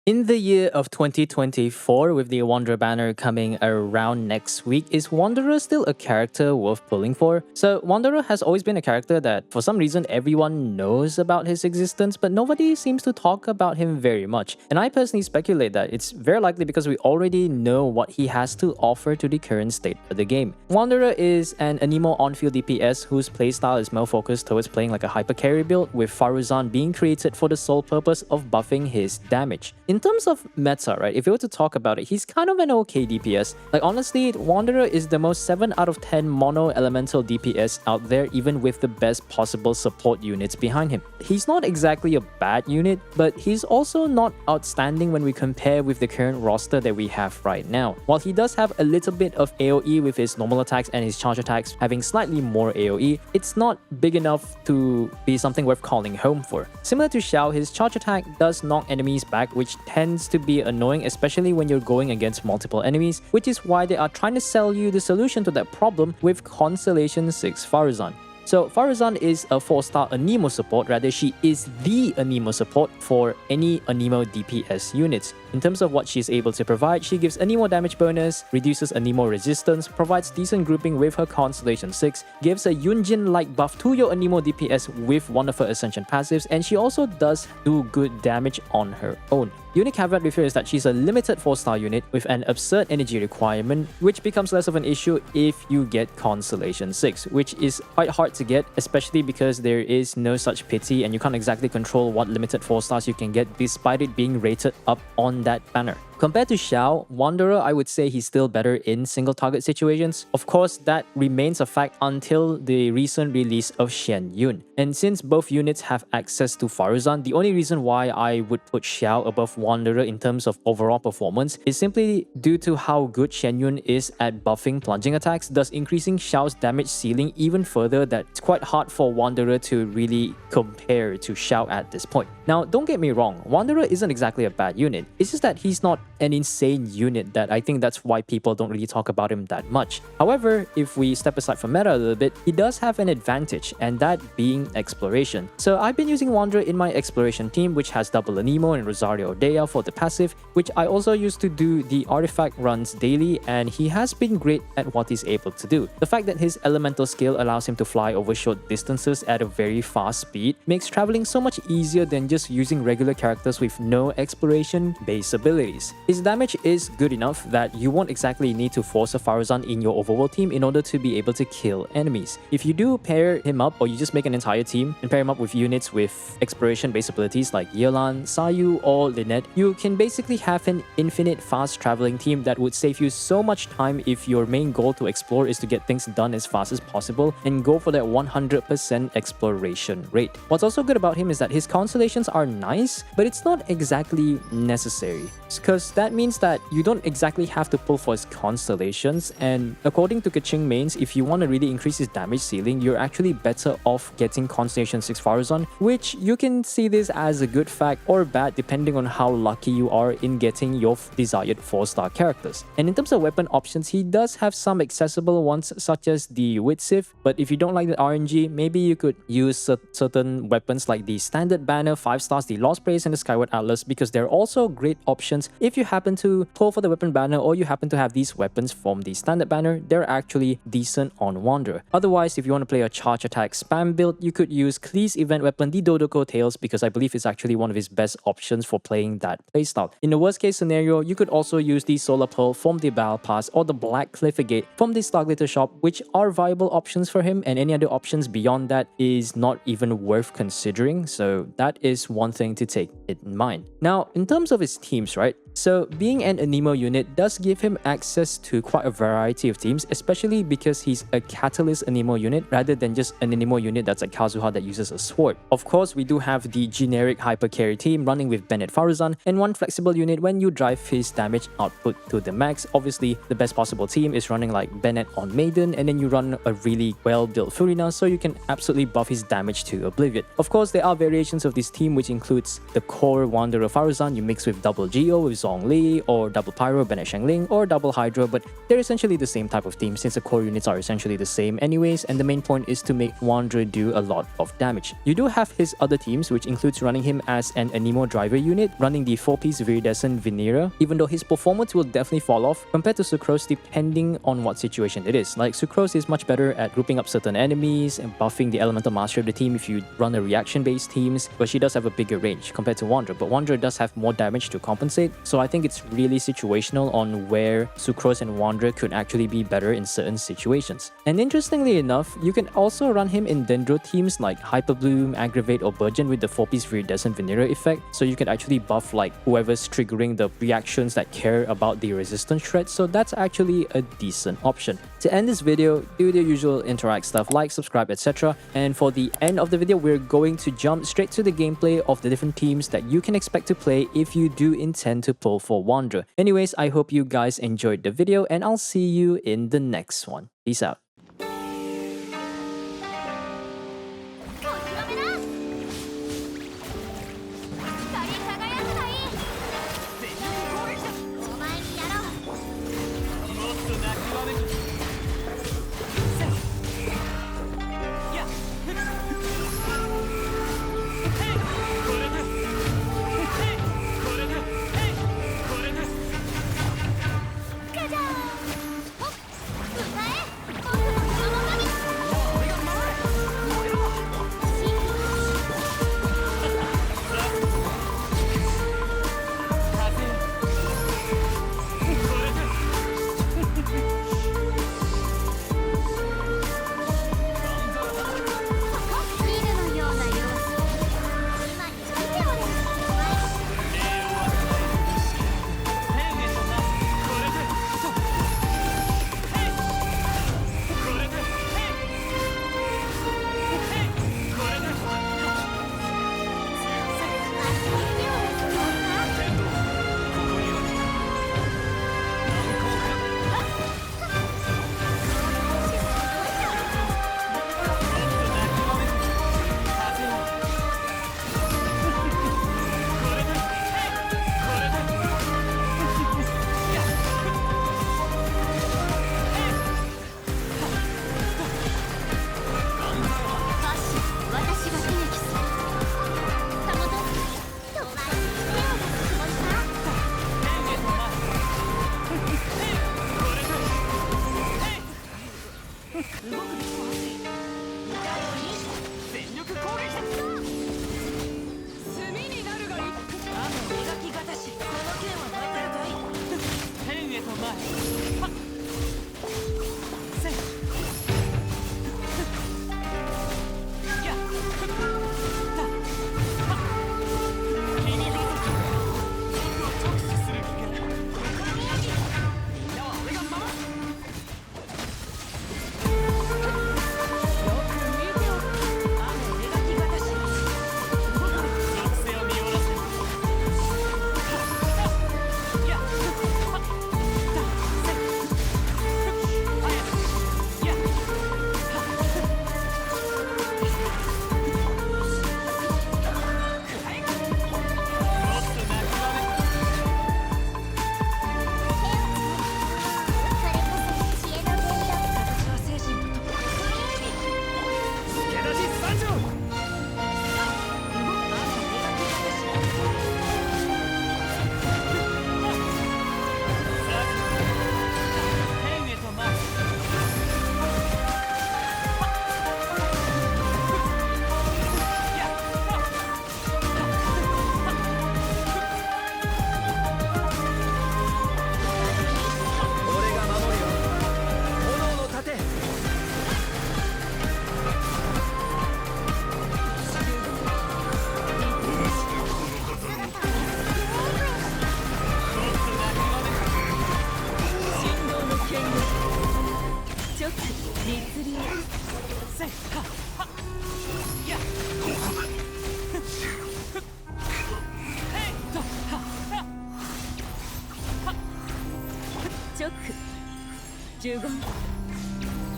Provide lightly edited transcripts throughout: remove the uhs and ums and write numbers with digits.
In the year of 2024, with the Wanderer banner coming around next week, is Wanderer still a character worth pulling for? So Wanderer has always been a character that for some reason everyone knows about his existence, but nobody seems to talk about him very much. And I personally speculate that it's very likely because we already know what he has to offer to the current state of the game. Wanderer is an Anemo on-field DPS whose playstyle is more focused towards playing like a Hypercarry build, with Faruzan being created for the sole purpose of buffing his damage. In terms of meta, right, if you were to talk about it, he's kind of an okay DPS. Like honestly, Wanderer is the most 7 out of 10 mono elemental DPS out there, even with the best possible support units behind him. He's not exactly a bad unit, but he's also not outstanding when we compare with the current roster that we have right now. While he does have a little bit of AoE with his normal attacks and his charge attacks having slightly more AoE, it's not big enough to be something worth calling home for. Similar to Xiao, his charge attack does knock enemies back, which tends to be annoying, especially when you're going against multiple enemies, which is why they are trying to sell you the solution to that problem with Constellation 6 Faruzan. So Faruzan is a 4-star Anemo support, rather she is the Anemo support for any Anemo DPS units. In terms of what she's able to provide, she gives Anemo damage bonus, reduces Anemo resistance, provides decent grouping with her Constellation 6, gives a Yunjin-like buff to your Anemo DPS with one of her Ascension passives, and she also does do good damage on her own. The only caveat with her is that she's a limited 4-star unit with an absurd energy requirement, which becomes less of an issue if you get Constellation 6, which is quite hard to get, especially because there is no such pity and you can't exactly control what limited 4-stars you can get despite it being rated up on that banner. Compared to Xiao, Wanderer, I would say he's still better in single target situations. Of course, that remains a fact until the recent release of Shen Yun. And since both units have access to Faruzan, the only reason why I would put Xiao above Wanderer in terms of overall performance is simply due to how good Shen Yun is at buffing plunging attacks, thus increasing Xiao's damage ceiling even further. That's quite hard for Wanderer to really compare to Xiao at this point. Now, don't get me wrong, Wanderer isn't exactly a bad unit. It's just that he's not an insane unit that I think that's why people don't really talk about him that much. However, if we step aside from meta a little bit, he does have an advantage, and that being exploration. So I've been using Wanderer in my exploration team, which has double Anemo and Rosario Dea for the passive, which I also used to do the artifact runs daily, and he has been great at what he's able to do. The fact that his elemental skill allows him to fly over short distances at a very fast speed makes traveling so much easier than just using regular characters with no exploration base abilities. His damage is good enough that you won't exactly need to force a Faruzan in your overworld team in order to be able to kill enemies. If you do pair him up, or you just make an entire team and pair him up with units with exploration based abilities like Yelan, Sayu, or Lynette, you can basically have an infinite fast traveling team that would save you so much time if your main goal to explore is to get things done as fast as possible and go for that 100% exploration rate. What's also good about him is that his constellations are nice, but it's not exactly necessary, because that means that you don't exactly have to pull for his constellations, and according to Kaching mains, if you want to really increase his damage ceiling, you're actually better off getting Constellation 6 Faruzan, which you can see this as a good fact or bad depending on how lucky you are in getting your desired 4-star characters. And in terms of weapon options, he does have some accessible ones such as the Witsif, but if you don't like the RNG, maybe you could use certain weapons like the Standard Banner, 5 stars, the Lost Praise, and the Skyward Atlas, because they're also great options if you happen to pull for the weapon banner or you happen to have these weapons from the Standard Banner. They're actually decent on Wanderer. Otherwise, if you want to play a charge attack spam build, you could use Klee's event weapon, the Dodoko Tails, because I believe it's actually one of his best options for playing that playstyle. In the worst case scenario, you could also use the Solar Pearl from the Battle Pass or the Black Cliff Agate from the Starglitter shop, which are viable options for him, and any other options beyond that is not even worth considering. So that is one thing to take in mind. Now, in terms of his teams, right? So being an Anemo unit does give him access to quite a variety of teams, especially because he's a Catalyst Anemo unit rather than just an Anemo unit that's like Kazuha that uses a sword. Of course, we do have the generic Hypercarry team running with Bennett Faruzan, and one flexible unit when you drive his damage output to the max. Obviously, the best possible team is running like Bennett on Maiden, and then you run a really well-built Furina so you can absolutely buff his damage to oblivion. Of course, there are variations of this team which includes the core Wanderer Faruzan you mix with double Geo with Zhongli, or double Pyro Bennett Shengling, or double Hydra, but they're essentially the same type of team since the core units are essentially the same anyways, and the main point is to make Wanderer do a lot of damage. You do have his other teams, which includes running him as an Anemo driver unit, running the 4-piece Viridescent Venera, even though his performance will definitely fall off compared to Sucrose depending on what situation it is. Like Sucrose is much better at grouping up certain enemies and buffing the elemental mastery of the team if you run a reaction based teams, but she does have a bigger range compared to Wanderer, but Wanderer does have more damage to compensate, so I think it's really situational on where Sucrose and Wanderer could actually be better in certain situations. And interestingly enough, you can also run him in Dendro teams like Hyperbloom, Aggravate or Burgeon with the 4-piece Viridescent Venera effect, so you can actually buff like whoever's triggering the reactions that care about the resistance shred, so that's actually a decent option. To end this video, do the usual interact stuff like, subscribe, etc. And for the end of the video, we're going to jump straight to the gameplay of the different teams that you can expect to play if you do intend to pull for Wanderer. Anyways, I hope you guys enjoyed the video and I'll see you in the next one. Peace out.15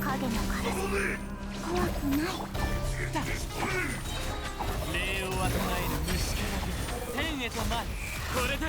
影の体怖くない礼を与えぬ虫けらで天へと舞うこれで